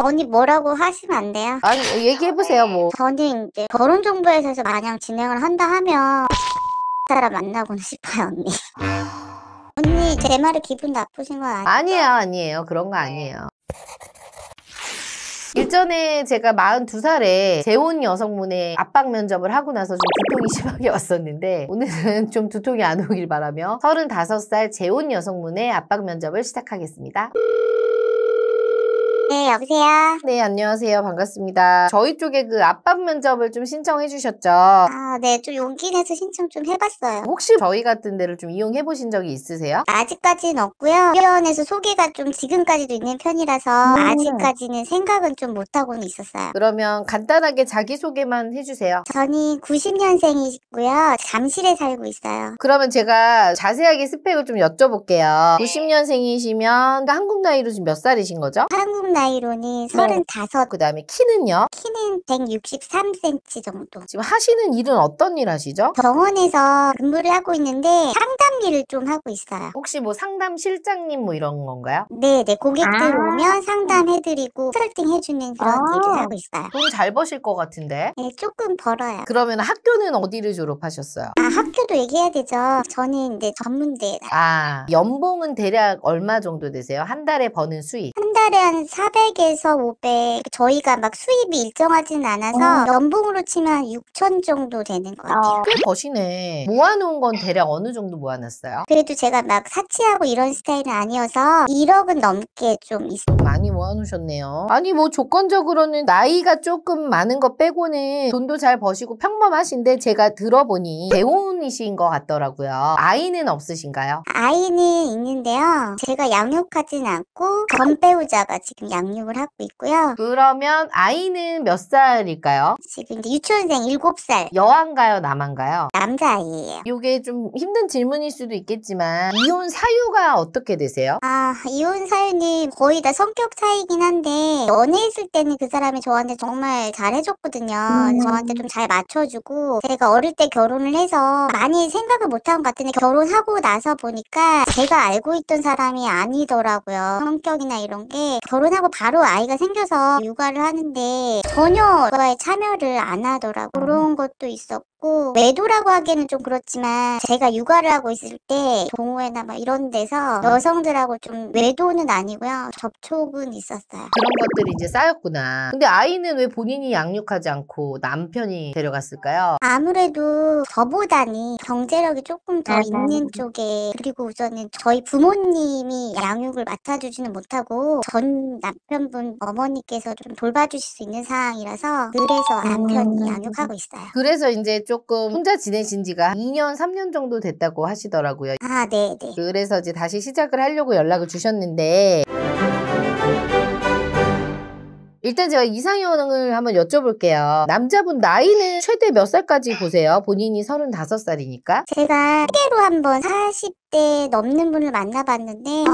언니 뭐라고 하시면 안 돼요? 아니, 얘기해보세요, 뭐. 저는 이제 결혼정보회사에서 만약 진행을 한다 하면 사람 만나고는 싶어요, 언니. 언니 제 말에 기분 나쁘신 건 아니에요? 아니에요, 아니에요. 그런 거 아니에요. 일전에 제가 42살에 재혼 여성분의 압박 면접을 하고 나서 좀 두통이 심하게 왔었는데 오늘은 좀 두통이 안 오길 바라며 35살 재혼 여성분의 압박 면접을 시작하겠습니다. 네, 여보세요? 네, 안녕하세요. 반갑습니다. 저희 쪽에 그 압박 면접을 좀 신청해 주셨죠? 아, 네, 좀 용기 내서 신청 좀 해봤어요. 혹시 저희 같은 데를 좀 이용해 보신 적이 있으세요? 아직까지는 없고요. 주변에서 소개가 좀 지금까지도 있는 편이라서 아직까지는 생각은 좀 못하고는 있었어요. 그러면 간단하게 자기소개만 해주세요. 저는 90년생이고요. 잠실에 살고 있어요. 그러면 제가 자세하게 스펙을 좀 여쭤볼게요. 90년생이시면 한국 나이로 지금 몇 살이신 거죠? 한국 나이로는 35, 그 다음에 키는요? 키는 163cm 정도. 지금 하시는 일은 어떤 일 하시죠? 병원에서 근무를 하고 있는데 상담 일을 좀 하고 있어요. 혹시 뭐 상담 실장님 뭐 이런 건가요? 네네, 고객들 오면 상담해드리고 컨설팅 해주는 그런 일을 하고 있어요. 돈 잘 버실 것 같은데? 네, 조금 벌어요. 그러면 학교는 어디를 졸업하셨어요? 아, 학교도 얘기해야 되죠. 저는 이제 전문대. 아, 연봉은 대략 얼마 정도 되세요? 한 달에 버는 수익? 한 달에 한 400에서 500. 저희가 막 수입이 일정하진 않아서 연봉으로 치면 6천 정도 되는 것 같아요. 꽤 버시네. 모아놓은 건 대략 어느 정도 모아놨어요? 그래도 제가 막 사치하고 이런 스타일은 아니어서 1억은 넘게 좀 있어요. 많이 모아놓으셨네요. 아니 뭐 조건적으로는 나이가 조금 많은 거 빼고는 돈도 잘 버시고 평범하신데 제가 들어보니 재혼이신 것 같더라고요. 아이는 없으신가요? 아이는 있는데요. 제가 양육하진 않고 전배우자가 지금 양육을 하고 있고요. 그러면 아이는 몇 살일까요? 지금 이제 유치원생 7살 여아인가요? 남아인가요? 남자아이예요. 이게 좀 힘든 질문일 수도 있겠지만 이혼 사유가 어떻게 되세요? 아, 이혼 사유는 거의 다 성격 차이긴 한데 연애했을 때는 그 사람이 저한테 정말 잘해줬거든요. 저한테 좀 잘 맞춰주고 제가 어릴 때 결혼을 해서 많이 생각을 못한 것 같은데 결혼하고 나서 보니까 제가 알고 있던 사람이 아니더라고요. 성격이나 이런 게 결혼하고 바로 아이가 생겨서 육아를 하는데 전혀 저의 참여를 안 하더라고요. 그런 것도 있었고 외도라고 하기에는 좀 그렇지만 제가 육아를 하고 있을 때 동호회나 막 이런 데서 여성들하고 좀 외도는 아니고요. 접촉은 있었어요. 그런 것들이 이제 쌓였구나. 근데 아이는 왜 본인이 양육하지 않고 남편이 데려갔을까요? 아무래도 저보다는 경제력이 조금 더 있는 쪽에 그리고 우선은 저희 부모님이 양육을 맡아주지는 못하고 전 남편분 어머니께서 좀 돌봐주실 수 있는 상황이라서 그래서 남편이 양육하고 있어요. 그래서 이제 조금 혼자 지내신 지가 2년, 3년 정도 됐다고 하시더라고요. 아, 네네. 그래서 이제 다시 시작을 하려고 연락을 주셨는데 일단 제가 이상형을 한번 여쭤볼게요. 남자분 나이는 최대 몇 살까지 보세요? 본인이 35살이니까. 제가 소개로 한번 40대 넘는 분을 만나봤는데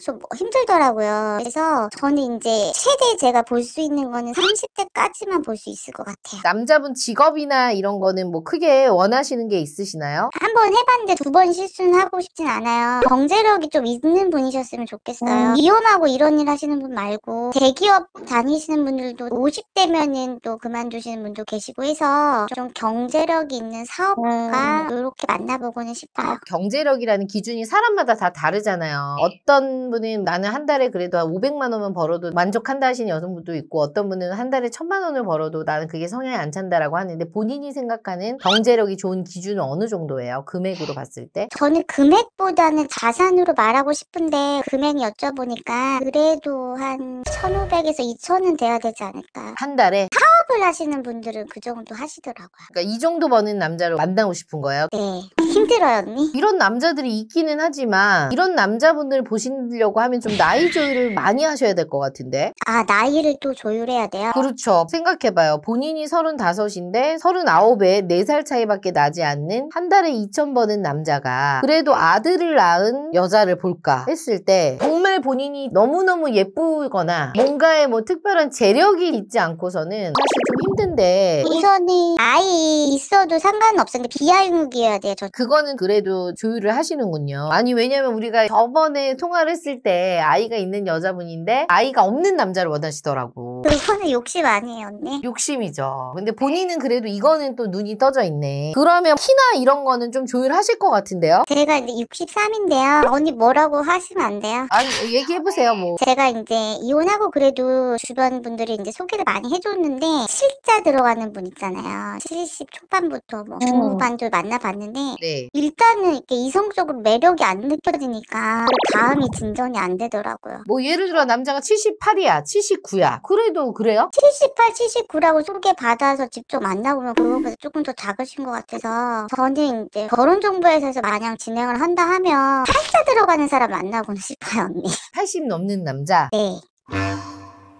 좀 힘들더라고요. 그래서 저는 이제 최대 제가 볼 수 있는 거는 30대까지만 볼 수 있을 것 같아요. 남자분 직업이나 이런 거는 뭐 크게 원하시는 게 있으시나요? 한번 해봤는데 2번 실수는 하고 싶진 않아요. 경제력이 좀 있는 분이셨으면 좋겠어요. 이혼하고 이런 일 하시는 분 말고 대기업 다니시는 분들도 50대면은 또 그만두시는 분도 계시고 해서 좀 경제력이 있는 사업가 이렇게 만나보고는 싶어요. 경제력이라는 기준이 사람마다 다 다르잖아요. 어떤 분은 나는 한 달에 그래도 한 500만 원만 벌어도 만족한다 하시는 여성분도 있고 어떤 분은 한 달에 1000만 원을 벌어도 나는 그게 성향이 안 찬다라고 하는데 본인이 생각하는 경제력이 좋은 기준은 어느 정도예요? 금액으로 봤을 때? 저는 금액보다는 자산으로 말하고 싶은데 금액 여쭤보니까 그래도 한 1,500에서 2,000은 돼야 되지 않을까. 한 달에? 사업을 하시는 분들은 그 정도 하시더라고요. 그러니까 이 정도 버는 남자를 만나고 싶은 거예요? 네. 힘들어요, 언니? 이런 남자들이 있기는 하지만 이런 남자분들 보시려고 하면 좀 나이 조율을 많이 하셔야 될 것 같은데? 아, 나이를 또 조율해야 돼요? 그렇죠. 생각해봐요. 본인이 35인데 39에 4살 차이밖에 나지 않는 한 달에 2천 버는 남자가 그래도 아들을 낳은 여자를 볼까 했을 때 정말 본인이 너무너무 예쁘거나 뭔가에 뭐 특별한 재력이 있지 않고서는 사실 좀 힘든데 우선은 아이 있어도 상관은 없었는데 비아육이어야 돼요. 저 그거는 그래도 조율을 하시는군요. 아니 왜냐면 우리가 저번에 통화를 했을 때 아이가 있는 여자분인데 아이가 없는 남자를 원하시더라고. 그거는 욕심 아니에요, 언니. 욕심이죠. 근데 본인은 그래도 이거는 또 눈이 떠져 있네. 그러면 키나 이런 거는 좀 조율하실 것 같은데요? 제가 이제 63인데요. 언니 뭐라고 하시면 안 돼요? 아니 얘기해보세요 뭐. 제가 이제 이혼하고 그래도 주변 분들이 이제 소개를 많이 해줬는데 실자 들어가는 분 있잖아요. 70 초반부터 뭐 중후반도 만나봤는데 네. 일단은 이렇게 이성적으로 매력이 안 느껴지니까 그 다음이 진전이 안 되더라고요. 뭐 예를 들어 남자가 78이야, 79야. 그래도 그래요? 78, 79라고 소개받아서 직접 만나보면 그거보다 조금 더 작으신 것 같아서 저는 이제 결혼정보회사에서 마냥 진행을 한다 하면 팔자 들어가는 사람 만나고는 싶어요, 언니. 80 넘는 남자. 네.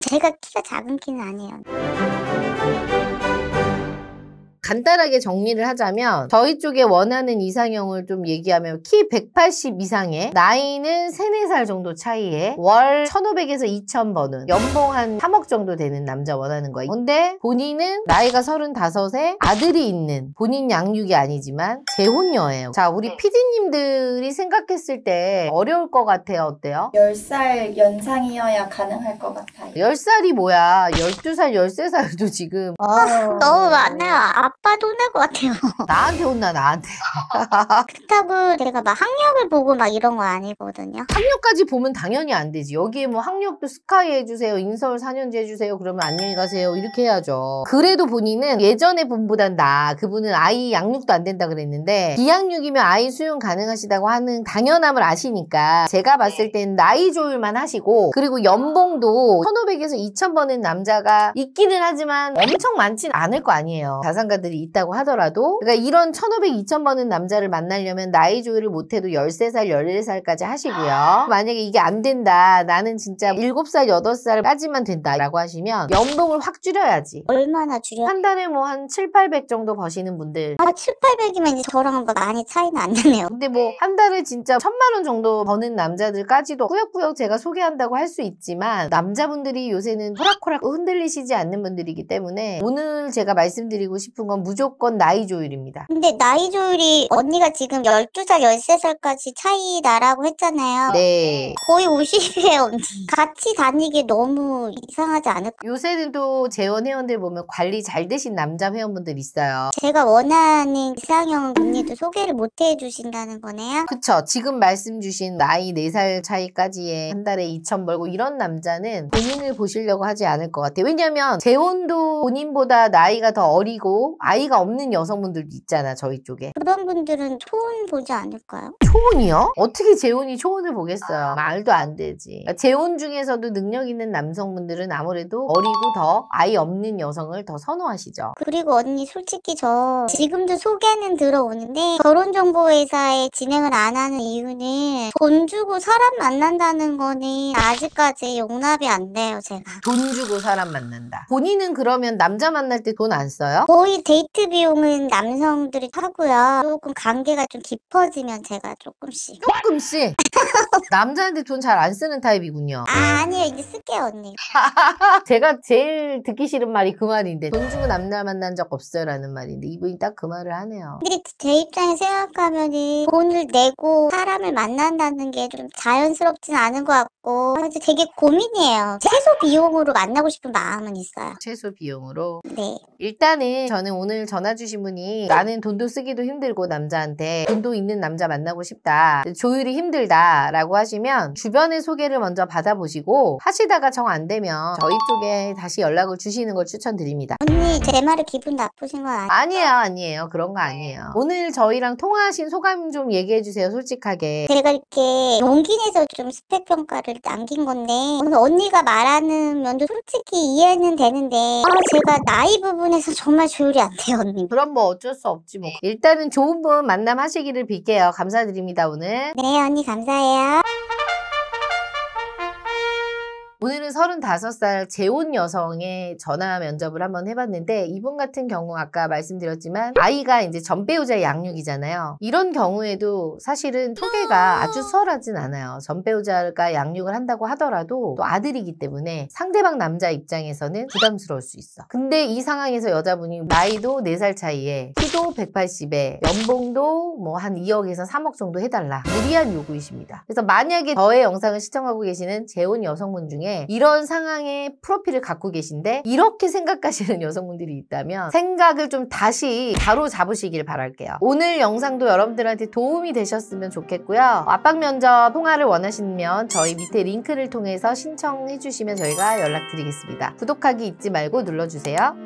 제가 키가 작은 키는 아니에요. 간단하게 정리를 하자면 저희 쪽에 원하는 이상형을 좀 얘기하면 키 180 이상에 나이는 3, 4살 정도 차이에 월 1,500에서 2,000 버는 연봉 한 3억 정도 되는 남자 원하는 거예요. 근데 본인은 나이가 35에 아들이 있는 본인 양육이 아니지만 재혼녀예요. 자, 우리 PD님들이 생각했을 때 어려울 것 같아요. 어때요? 10살 연상이어야 가능할 것 같아요. 10살이 뭐야? 12살, 13살도 지금 너무 많아요. 아빠도 혼날 것 같아요. 나한테 혼나 나한테. 그렇다고 제가 막 학력을 보고 막 이런 거 아니거든요. 학력까지 보면 당연히 안 되지. 여기에 뭐 학력도 스카이 해주세요. 인서울 4년제 해주세요. 그러면 안녕히 가세요. 이렇게 해야죠. 그래도 본인은 예전에 분보단 나아. 그분은 아이 양육도 안 된다 그랬는데 비양육이면 아이 수용 가능하시다고 하는 당연함을 아시니까 제가 봤을 땐 나이 조율만 하시고 그리고 연봉도 1,500에서 2,000 버는 남자가 있기는 하지만 엄청 많진 않을 거 아니에요. 자산가들이 있다고 하더라도 그러니까 이런 1,500, 2,000 버는 남자를 만나려면 나이 조율을 못해도 13살, 14살까지 하시고요. 만약에 이게 안 된다. 나는 진짜 7살, 8살까지만 된다라고 하시면 연봉을 확 줄여야지. 얼마나 줄여? 한 달에 뭐 한 7, 800 정도 버시는 분들. 7, 800이면 이제 저랑 뭐 많이 차이는 안 나네요. 근데 뭐 한 달에 진짜 1,000만 원 정도 버는 남자들까지도 꾸역꾸역 제가 소개한다고 할 수 있지만 남자분들이 요새는 호락호락 흔들리시지 않는 분들이기 때문에 오늘 제가 말씀드리고 싶은 건 무조건 나이 조율입니다. 근데 나이 조율이 언니가 지금 12살, 13살까지 차이 나라고 했잖아요. 네. 거의 50이에요, 언니. 같이 다니기 너무 이상하지 않을까? 요새는 또 재원 회원들 보면 관리 잘 되신 남자 회원분들 있어요. 제가 원하는 이상형 언니도 소개를 못 해주신다는 거네요. 그쵸. 지금 말씀 주신 나이 4살 차이까지의 한 달에 2,000 벌고 이런 남자는 본인을 보시려고 하지 않을 것 같아요. 왜냐면 재혼도 본인보다 나이가 더 어리고 아이가 없는 여성분들도 있잖아. 저희 쪽에. 그런 분들은 초혼 보지 않을까요? 초혼이요? 어떻게 재혼이 초혼을 보겠어요? 말도 안 되지. 그러니까 재혼 중에서도 능력 있는 남성분들은 아무래도 어리고 더 아이 없는 여성을 더 선호하시죠. 그리고 언니 솔직히 저 지금도 소개는 들어오는데 결혼정보회사에 진행을 안 하는 이유는 돈 주고 사람 만난다는 거는 아직까지 용납이 안 돼요, 제가. 돈 주고 사람 만난다. 본인은 그러면 남자 만날 때 돈 안 써요? 거의 데이트 비용은 남성들이 하고요. 조금 관계가 좀 깊어지면 제가 조금씩. 조금씩? 남자한테 돈 잘 안 쓰는 타입이군요. 아니에요. 이제 쓸게요, 언니. 제가 제일 듣기 싫은 말이 그 말인데 돈 주고 남자 만난 적 없어요 라는 말인데 이분이 딱 그 말을 하네요. 근데 제 입장에 생각하면은 돈을 내고 사람을 만난다는 게 좀 자연스럽진 않은 것 같고 그래서 되게 고민이에요. 최소 비용으로 만나고 싶은 마음은 있어요. 최소 비용으로. 네. 일단은 저는 오늘 전화 주신 분이 나는 돈도 쓰기도 힘들고 남자한테 돈도 있는 남자 만나고 싶다. 조율이 힘들다 라고 하시면 주변의 소개를 먼저 받아보시고 하시다가 정 안 되면 저희 쪽에 다시 연락을 주시는 걸 추천드립니다. 언니 제 말에 기분 나쁘신 건 아니에요? 아니에요. 그런 거 아니에요. 오늘 저희랑 통화하신 소감 좀 얘기해 주세요. 솔직하게. 제가 이렇게 용기 내서 좀 스펙 평가를 남긴 건데 오늘 언니가 말하는 면도 솔직히 이해는 되는데 제가 나이 부분에서 정말 조율이 안 돼요, 언니. 그럼 뭐 어쩔 수 없지 뭐. 일단은 좋은 분 만남하시기를 빌게요. 감사드립니다 오늘. 네, 언니 감사해요. 오늘은 35살 재혼 여성의 전화 면접을 한번 해봤는데 이분 같은 경우 아까 말씀드렸지만 아이가 이제 전 배우자의 양육이잖아요. 이런 경우에도 사실은 소개가 아주 수월하진 않아요. 전 배우자가 양육을 한다고 하더라도 또 아들이기 때문에 상대방 남자 입장에서는 부담스러울 수 있어. 근데 이 상황에서 여자분이 나이도 4살 차이에 키도 180에 연봉도 뭐 한 2억에서 3억 정도 해달라. 무리한 요구이십니다. 그래서 만약에 저의 영상을 시청하고 계시는 재혼 여성분 중에 이런 상황의 프로필을 갖고 계신데 이렇게 생각하시는 여성분들이 있다면 생각을 좀 다시 바로 잡으시길 바랄게요. 오늘 영상도 여러분들한테 도움이 되셨으면 좋겠고요. 압박 면접 통화를 원하시면 저희 밑에 링크를 통해서 신청해 주시면 저희가 연락드리겠습니다. 구독하기 잊지 말고 눌러주세요.